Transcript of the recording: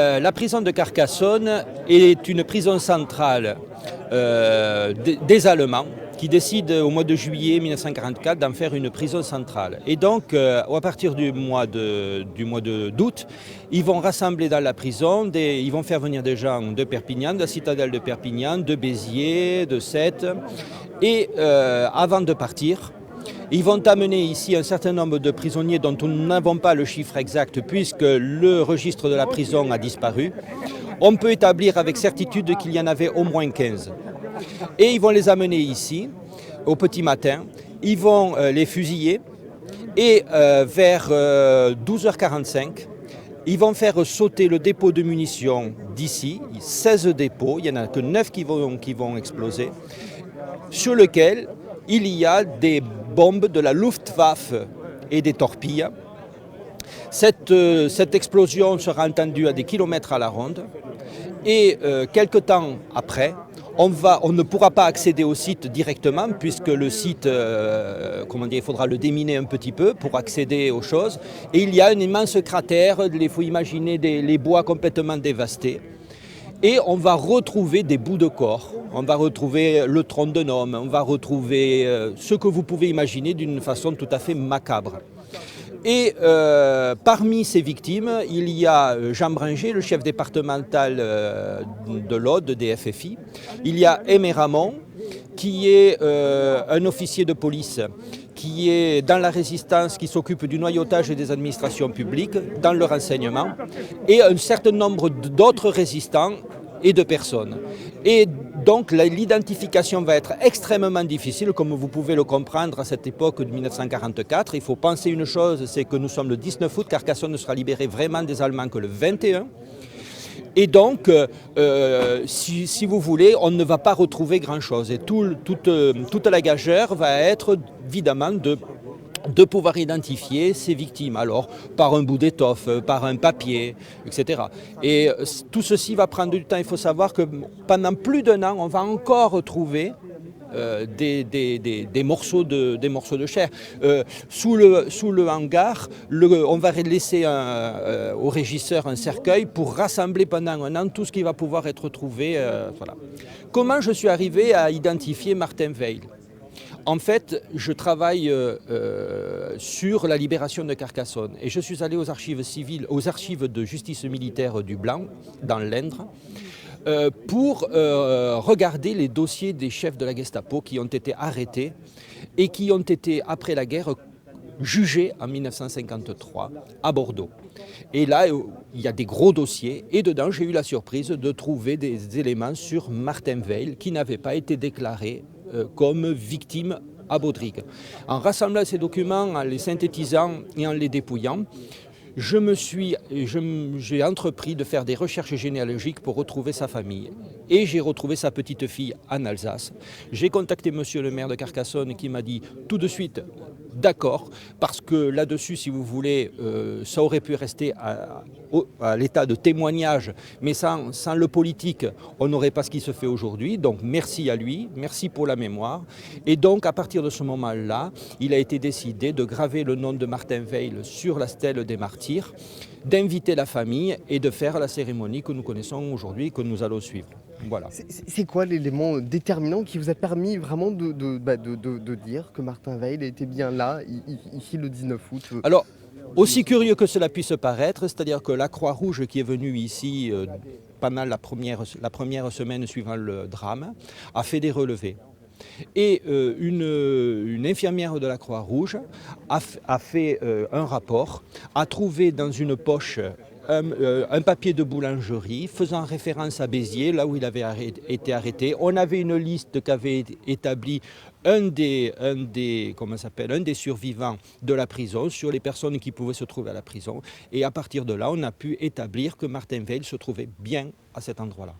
La prison de Carcassonne est une prison centrale des Allemands qui décident au mois de juillet 1944 d'en faire une prison centrale. Et donc, à partir du mois d'août, ils vont rassembler dans la prison, ils vont faire venir des gens de Perpignan, de la citadelle de Perpignan, de Béziers, de Sète. Et avant de partir, ils vont amener ici un certain nombre de prisonniers dont nous n'avons pas le chiffre exact puisque le registre de la prison a disparu. On peut établir avec certitude qu'il y en avait au moins 15. Et ils vont les amener ici au petit matin. Ils vont les fusiller et vers 12h45, ils vont faire sauter le dépôt de munitions d'ici, 16 dépôts, il n'y en a que 9 qui vont exploser, sur lequel il y a des bombes de la Luftwaffe et des torpilles. Cette explosion sera entendue à des kilomètres à la ronde et quelque temps après, on ne pourra pas accéder au site directement puisque le site, il faudra le déminer un petit peu pour accéder aux choses. Et il y a un immense cratère, il faut imaginer les bois complètement dévastés. Et on va retrouver des bouts de corps, on va retrouver le tronc d'un homme, on va retrouver ce que vous pouvez imaginer d'une façon tout à fait macabre. Et parmi ces victimes, il y a Jean Bringer, le chef départemental de l'Aude, des FFI. Il y a Aimé Ramon, qui est un officier de police qui est dans la résistance, qui s'occupe du noyautage des administrations publiques, dans le renseignement, et un certain nombre d'autres résistants et de personnes. Et donc l'identification va être extrêmement difficile, comme vous pouvez le comprendre à cette époque de 1944. Il faut penser une chose, c'est que nous sommes le 19 août, Carcassonne ne sera libérée vraiment des Allemands que le 21. Et donc, si vous voulez, on ne va pas retrouver grand-chose. Et toute la gageure va être évidemment de pouvoir identifier ces victimes, alors par un bout d'étoffe, par un papier, etc. Et tout ceci va prendre du temps. Il faut savoir que pendant plus d'un an, on va encore retrouver des morceaux de chair. Sous le hangar, on va laisser au régisseur un cercueil pour rassembler pendant un an tout ce qui va pouvoir être retrouvé. Voilà. Comment je suis arrivé à identifier Martin Weil ? En fait, je travaille sur la libération de Carcassonne et je suis allé aux archives civiles, aux archives de justice militaire du Blanc, dans l'Indre, pour regarder les dossiers des chefs de la Gestapo qui ont été arrêtés et qui ont été, après la guerre, jugés en 1953 à Bordeaux. Et là, il y a des gros dossiers et dedans, j'ai eu la surprise de trouver des éléments sur Martin Weil qui n'avaient pas été déclarés comme victime à Baudrigue. En rassemblant ces documents, en les synthétisant et en les dépouillant, j'ai entrepris de faire des recherches généalogiques pour retrouver sa famille. Et j'ai retrouvé sa petite fille en Alsace. J'ai contacté monsieur le maire de Carcassonne qui m'a dit tout de suite d'accord, parce que là-dessus, si vous voulez, ça aurait pu rester à l'état de témoignage, mais sans le politique, on n'aurait pas ce qui se fait aujourd'hui. Donc merci à lui, merci pour la mémoire. Et donc à partir de ce moment-là, il a été décidé de graver le nom de Martin Weil sur la stèle des martyrs, d'inviter la famille et de faire la cérémonie que nous connaissons aujourd'hui, que nous allons suivre. Voilà. C'est quoi l'élément déterminant qui vous a permis vraiment de dire que Martin Weil était bien là, ici le 19 août Alors, aussi curieux que cela puisse paraître, c'est-à-dire que la Croix-Rouge qui est venue ici pendant la première semaine suivant le drame, a fait des relevés. Et une infirmière de la Croix-Rouge a fait un rapport, a trouvé dans une poche un papier de boulangerie faisant référence à Béziers, là où il avait été arrêté. On avait une liste qu'avait établie un des survivants de la prison sur les personnes qui pouvaient se trouver à la prison. Et à partir de là, on a pu établir que Martin Weil se trouvait bien à cet endroit-là.